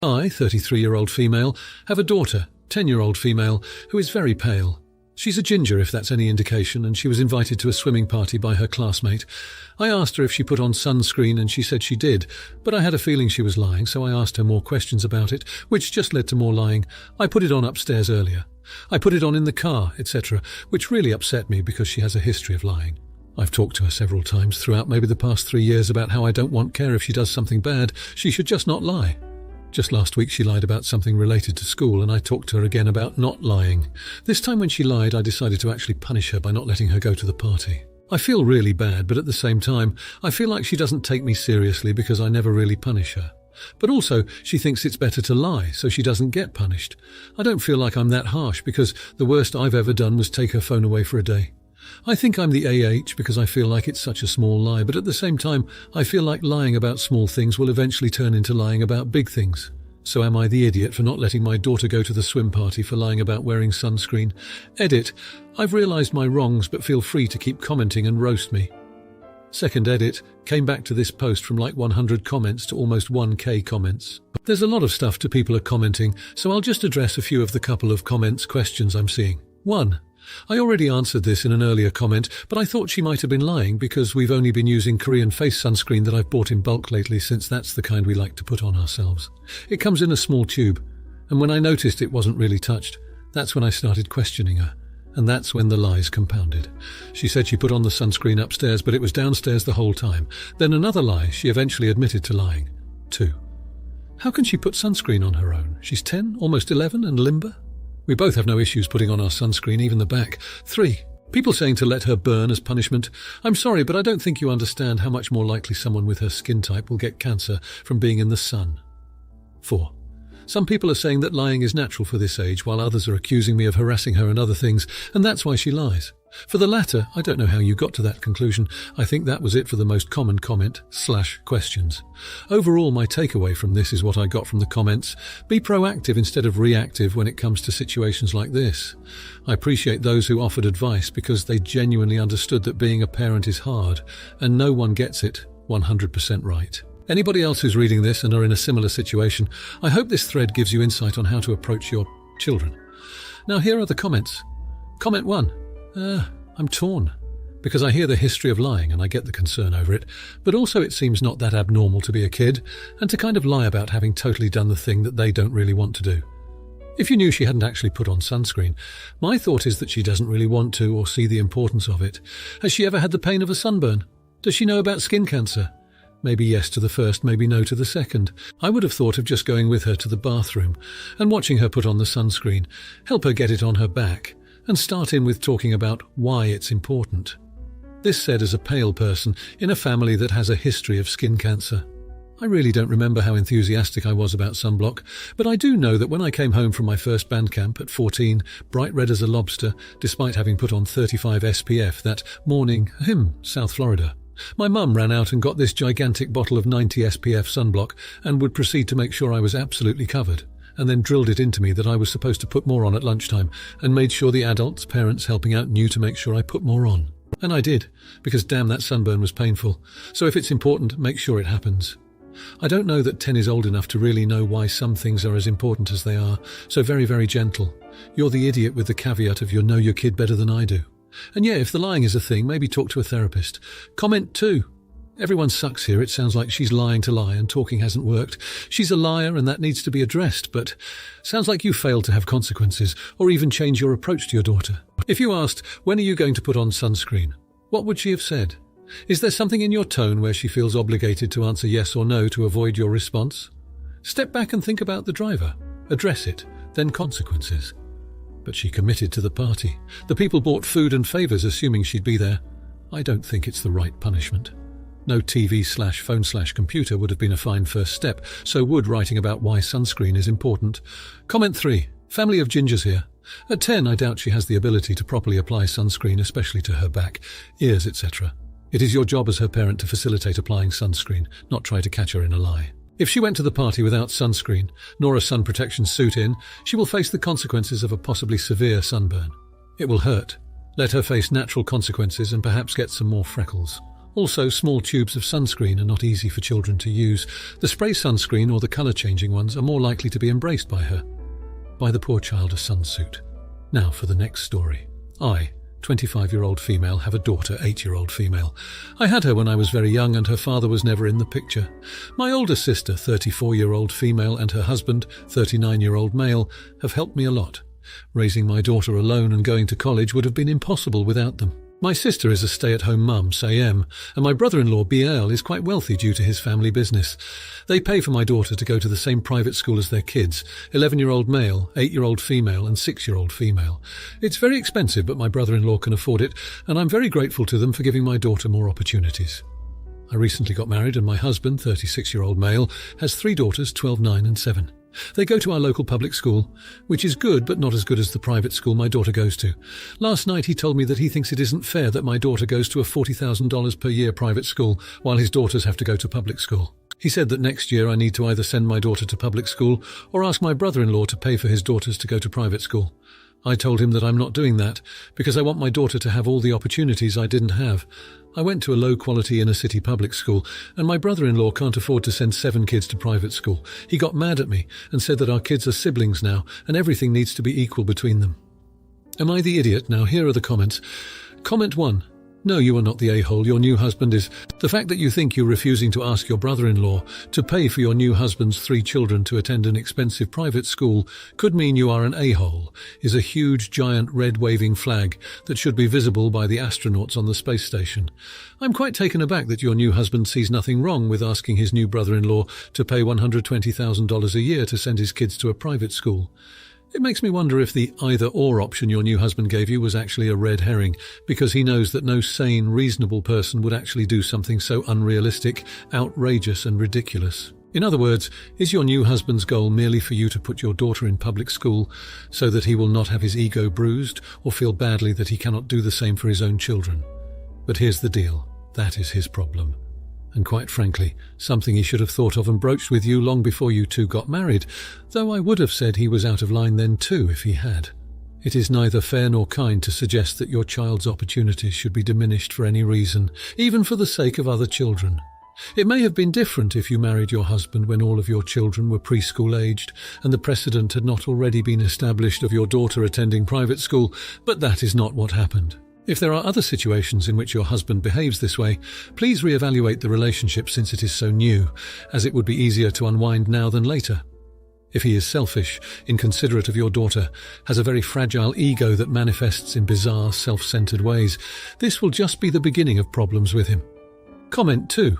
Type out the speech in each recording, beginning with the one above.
I, 33-year-old female, have a daughter, 10-year-old female, who is very pale. She's a ginger, if that's any indication, and she was invited to a swimming party by her classmate. I asked her if she put on sunscreen, and she said she did, but I had a feeling she was lying, so I asked her more questions about it, which just led to more lying. I put it on upstairs earlier. I put it on in the car, etc., which really upset me because she has a history of lying. I've talked to her several times throughout maybe the past 3 years about how I don't care if she does something bad. She should just not lie. Just last week she lied about something related to school, and I talked to her again about not lying. This time when she lied, I decided to actually punish her by not letting her go to the party. I feel really bad, but at the same time, I feel like she doesn't take me seriously because I never really punish her. But also, she thinks it's better to lie so she doesn't get punished. I don't feel like I'm that harsh because the worst I've ever done was take her phone away for a day. I think I'm the AH because I feel like it's such a small lie, but at the same time, I feel like lying about small things will eventually turn into lying about big things. So am I the idiot for not letting my daughter go to the swim party for lying about wearing sunscreen? Edit: I've realised my wrongs, but feel free to keep commenting and roast me. Second edit: came back to this post from like 100 comments to almost 1k comments. There's a lot of stuff to people are commenting, so I'll just address a few of the couple of questions I'm seeing. 1. I already answered this in an earlier comment, but I thought she might have been lying because we've only been using Korean face sunscreen that I've bought in bulk lately, since that's the kind we like to put on ourselves. It comes in a small tube, and when I noticed it wasn't really touched, that's when I started questioning her, and that's when the lies compounded. She said she put on the sunscreen upstairs, but it was downstairs the whole time. Then another lie: she eventually admitted to lying. 2. How can she put sunscreen on her own? She's 10, almost 11, and limber? We both have no issues putting on our sunscreen, even the back. 3. People saying to let her burn as punishment. I'm sorry, but I don't think you understand how much more likely someone with her skin type will get cancer from being in the sun. 4. Some people are saying that lying is natural for this age, while others are accusing me of harassing her and other things, and that's why she lies. For the latter, I don't know how you got to that conclusion. I think that was it for the most common comment/questions. Overall, my takeaway from this is what I got from the comments. Be proactive instead of reactive when it comes to situations like this. I appreciate those who offered advice because they genuinely understood that being a parent is hard, and no one gets it 100% right. Anybody else who's reading this and are in a similar situation, I hope this thread gives you insight on how to approach your children. Now here are the comments. Comment 1. I'm torn, because I hear the history of lying and I get the concern over it, but also it seems not that abnormal to be a kid and to kind of lie about having totally done the thing that they don't really want to do. If you knew she hadn't actually put on sunscreen, my thought is that she doesn't really want to or see the importance of it. Has she ever had the pain of a sunburn? Does she know about skin cancer? Maybe yes to the first, maybe no to the second. I would have thought of just going with her to the bathroom and watching her put on the sunscreen, help her get it on her back, and start in with talking about why it's important. This said as a pale person in a family that has a history of skin cancer. I really don't remember how enthusiastic I was about sunblock, but I do know that when I came home from my first band camp at 14, bright red as a lobster, despite having put on 35 SPF that morning, South Florida, my mum ran out and got this gigantic bottle of 90 SPF sunblock and would proceed to make sure I was absolutely covered, and then drilled it into me that I was supposed to put more on at lunchtime, and made sure the adults, parents helping out, knew to make sure I put more on. And I did, because damn, that sunburn was painful. So if it's important, make sure it happens. I don't know that 10 is old enough to really know why some things are as important as they are, so very, very gentle. You're the idiot with the caveat of you know your kid better than I do. And yeah, if the lying is a thing, maybe talk to a therapist. Comment 2. Everyone sucks here. It sounds like she's lying to lie and talking hasn't worked. She's a liar and that needs to be addressed, but sounds like you failed to have consequences or even change your approach to your daughter. If you asked, when are you going to put on sunscreen? What would she have said? Is there something in your tone where she feels obligated to answer yes or no to avoid your response? Step back and think about the driver. Address it, then consequences. But she committed to the party. The people bought food and favours assuming she'd be there. I don't think it's the right punishment. No TV/phone/computer would have been a fine first step, so would writing about why sunscreen is important. Comment 3. Family of gingers here. At 10, I doubt she has the ability to properly apply sunscreen, especially to her back, ears, etc. It is your job as her parent to facilitate applying sunscreen, not try to catch her in a lie. If she went to the party without sunscreen, nor a sun protection suit in, she will face the consequences of a possibly severe sunburn. It will hurt. Let her face natural consequences and perhaps get some more freckles. Also, small tubes of sunscreen are not easy for children to use. The spray sunscreen or the colour-changing ones are more likely to be embraced by her. Buy the poor child a sunsuit. Now for the next story. I, 25-year-old female, have a daughter, 8-year-old female. I had her when I was very young and her father was never in the picture. My older sister, 34-year-old female, and her husband, 39-year-old male, have helped me a lot. Raising my daughter alone and going to college would have been impossible without them. My sister is a stay-at-home mum, Sayem, and my brother-in-law, BL, is quite wealthy due to his family business. They pay for my daughter to go to the same private school as their kids, 11-year-old male, 8-year-old female and 6-year-old female. It's very expensive, but my brother-in-law can afford it, and I'm very grateful to them for giving my daughter more opportunities. I recently got married and my husband, 36-year-old male, has 3 daughters, 12, 9 and 7. They go to our local public school, which is good but not as good as the private school my daughter goes to. Last night he told me that he thinks it isn't fair that my daughter goes to a $40,000 per year private school while his daughters have to go to public school. He said that next year I need to either send my daughter to public school or ask my brother-in-law to pay for his daughters to go to private school. I told him that I'm not doing that because I want my daughter to have all the opportunities I didn't have. I went to a low-quality inner-city public school, and my brother-in-law can't afford to send 7 kids to private school. He got mad at me and said that our kids are siblings now, and everything needs to be equal between them. Am I the idiot? Now here are the comments. Comment 1. No, you are not the a-hole. Your new husband is. The fact that you think you're refusing to ask your brother-in-law to pay for your new husband's 3 children to attend an expensive private school could mean you are an a-hole, is a huge, giant, red-waving flag that should be visible by the astronauts on the space station. I'm quite taken aback that your new husband sees nothing wrong with asking his new brother-in-law to pay $120,000 a year to send his kids to a private school. It makes me wonder if the either-or option your new husband gave you was actually a red herring, because he knows that no sane, reasonable person would actually do something so unrealistic, outrageous and ridiculous. In other words, is your new husband's goal merely for you to put your daughter in public school so that he will not have his ego bruised or feel badly that he cannot do the same for his own children? But here's the deal. That is his problem. And quite frankly, something he should have thought of and broached with you long before you two got married, though I would have said he was out of line then too if he had. It is neither fair nor kind to suggest that your child's opportunities should be diminished for any reason, even for the sake of other children. It may have been different if you married your husband when all of your children were preschool aged and the precedent had not already been established of your daughter attending private school, but that is not what happened. If there are other situations in which your husband behaves this way, please reevaluate the relationship since it is so new, as it would be easier to unwind now than later. If he is selfish, inconsiderate of your daughter, has a very fragile ego that manifests in bizarre, self-centered ways, this will just be the beginning of problems with him. Comment 2.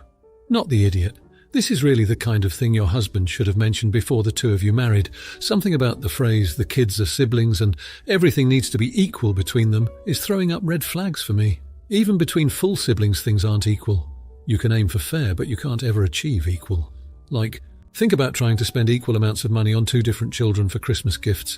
Not the idiot. This is really the kind of thing your husband should have mentioned before the two of you married. Something about the phrase, the kids are siblings and everything needs to be equal between them, is throwing up red flags for me. Even between full siblings things aren't equal. You can aim for fair, but you can't ever achieve equal. Like, think about trying to spend equal amounts of money on 2 different children for Christmas gifts.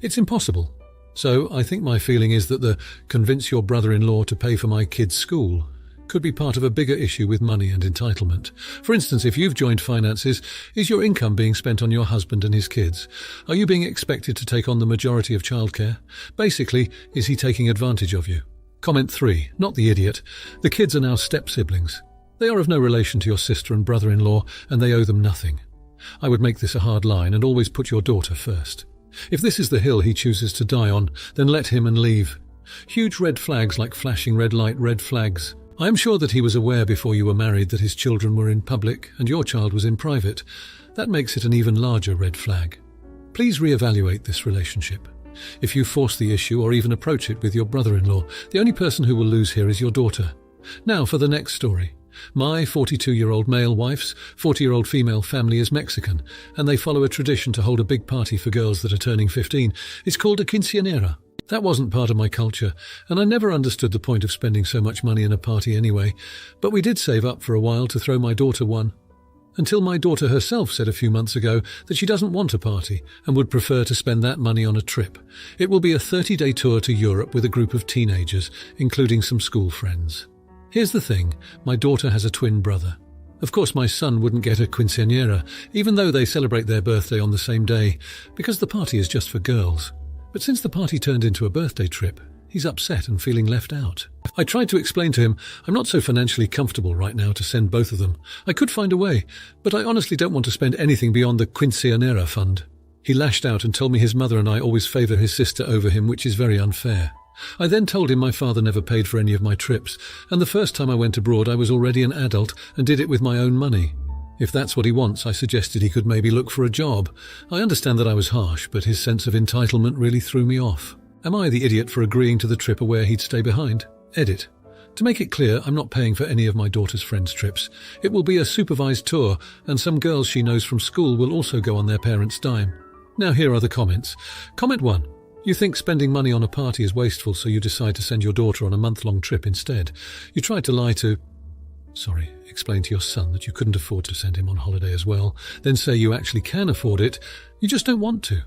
It's impossible. So I think my feeling is that the convince your brother-in-law to pay for my kid's school could be part of a bigger issue with money and entitlement. For instance, if you've joined finances, is your income being spent on your husband and his kids? Are you being expected to take on the majority of childcare? Basically, is he taking advantage of you? Comment 3. Not the idiot. The kids are now step-siblings. They are of no relation to your sister and brother-in-law, and they owe them nothing. I would make this a hard line and always put your daughter first. If this is the hill he chooses to die on, then let him and leave. Huge red flags like flashing red light red flags. I am sure that he was aware before you were married that his children were in public and your child was in private. That makes it an even larger red flag. Please reevaluate this relationship. If you force the issue or even approach it with your brother-in-law, the only person who will lose here is your daughter. Now for the next story. My 42-year-old male wife's 40-year-old female family is Mexican, and they follow a tradition to hold a big party for girls that are turning 15. It's called a quinceañera. That wasn't part of my culture, and I never understood the point of spending so much money in a party anyway, but we did save up for a while to throw my daughter one. Until my daughter herself said a few months ago that she doesn't want a party and would prefer to spend that money on a trip. It will be a 30-day tour to Europe with a group of teenagers, including some school friends. Here's the thing, my daughter has a twin brother. Of course my son wouldn't get a quinceañera, even though they celebrate their birthday on the same day, because the party is just for girls. But since the party turned into a birthday trip, He's upset and feeling left out. I tried to explain to him, I'm not so financially comfortable right now to send both of them. I could find a way, but I honestly don't want to spend anything beyond the Quinceañera fund. He lashed out and told me his mother and I always favour his sister over him, which is very unfair. I then told him my father never paid for any of my trips, and the first time I went abroad I was already an adult and did it with my own money. If that's what he wants, I suggested he could maybe look for a job. I understand that I was harsh, but his sense of entitlement really threw me off. Am I the idiot for agreeing to the trip where he'd stay behind? Edit. To make it clear, I'm not paying for any of my daughter's friends' trips. It will be a supervised tour, and some girls she knows from school will also go on their parents' dime. Now here are the comments. Comment 1. You think spending money on a party is wasteful, so you decide to send your daughter on a month-long trip instead. You tried to explain to your son that you couldn't afford to send him on holiday as well, then say you actually can afford it, you just don't want to.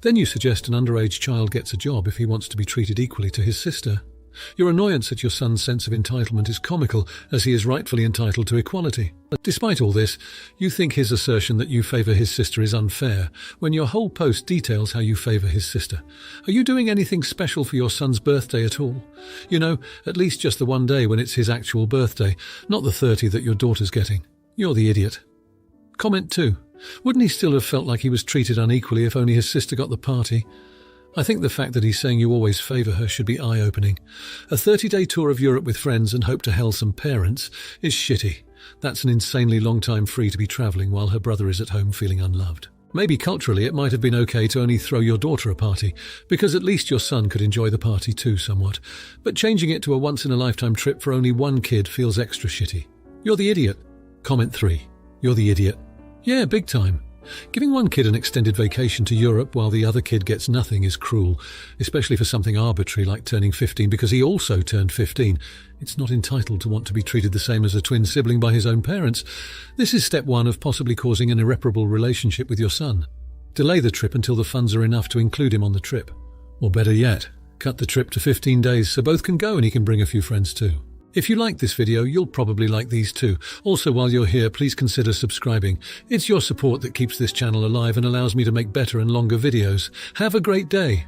Then you suggest an underage child gets a job if he wants to be treated equally to his sister. Your annoyance at your son's sense of entitlement is comical, as he is rightfully entitled to equality. Despite all this, you think his assertion that you favour his sister is unfair, when your whole post details how you favour his sister. Are you doing anything special for your son's birthday at all? You know, at least just the one day when it's his actual birthday, not the 30 that your daughter's getting. You're the idiot. Comment 2. Wouldn't he still have felt like he was treated unequally if only his sister got the party? I think the fact that he's saying you always favour her should be eye-opening. A 30-day tour of Europe with friends and hope to hell some parents is shitty. That's an insanely long time free to be travelling while her brother is at home feeling unloved. Maybe culturally it might have been okay to only throw your daughter a party, because at least your son could enjoy the party too somewhat. But changing it to a once-in-a-lifetime trip for only one kid feels extra shitty. You're the idiot. Comment 3. You're the idiot. Yeah, big time. Giving one kid an extended vacation to Europe while the other kid gets nothing is cruel, especially for something arbitrary like turning 15 because he also turned 15. It's not entitled to want to be treated the same as a twin sibling by his own parents. This is step 1 of possibly causing an irreparable relationship with your son. Delay the trip until the funds are enough to include him on the trip. Or better yet, cut the trip to 15 days so both can go and he can bring a few friends too. If you like this video, you'll probably like these too. Also, while you're here, please consider subscribing. It's your support that keeps this channel alive and allows me to make better and longer videos. Have a great day.